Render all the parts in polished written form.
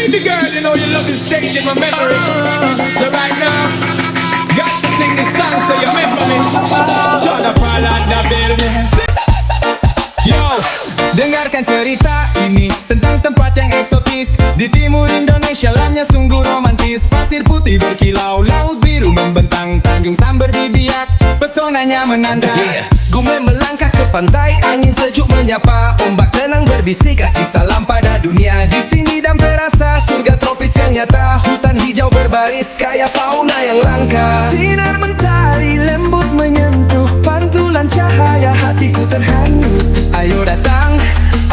Baby girl, you know your love is staying in my memory. So right now, got to sing this song so you remember me. Turn up all on the building. Yo, dengarkan cerita ini tentang tempat yang eksotis di timur Indonesia. Alamnya sungguh romantis. Pasir putih berkilau, laut biru membentang, Tanjung Samber di Biak, pesonanya menanda. Gue melangkah ke pantai, angin sejuk menyapa, ombak tenang berbisik, kasih salam pada dunia. Di sini dan terasa surga tropis yang nyata, hutan hijau berbaris kayak fauna yang langka. Sinar mentari lembut menyentuh, pantulan cahaya hatiku terhanyut. Ayo datang,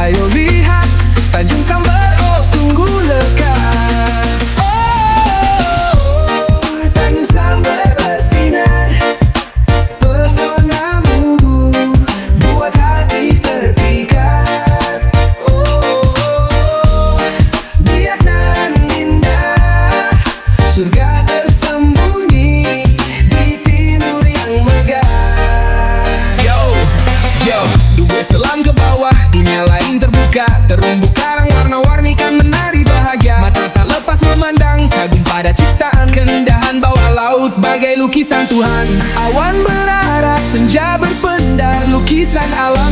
ayo lihat Tanjung Samber, oh sungguh lekat. Oh, Tanjung Samber bersinar, pesonamu buat hati terpikat. Oh, Biak nan indah, surga tersembunyi di timur yang megah. Yo, dua selam ke bawah, dunia lain terbuka. Terumbu karang warna-warni kan menari bahagia. Mata tak lepas memandang, kagum pada ciptaan. Keindahan bawah laut bagai lukisan Tuhan. Awan berarak, senja berpendar, lukisan alam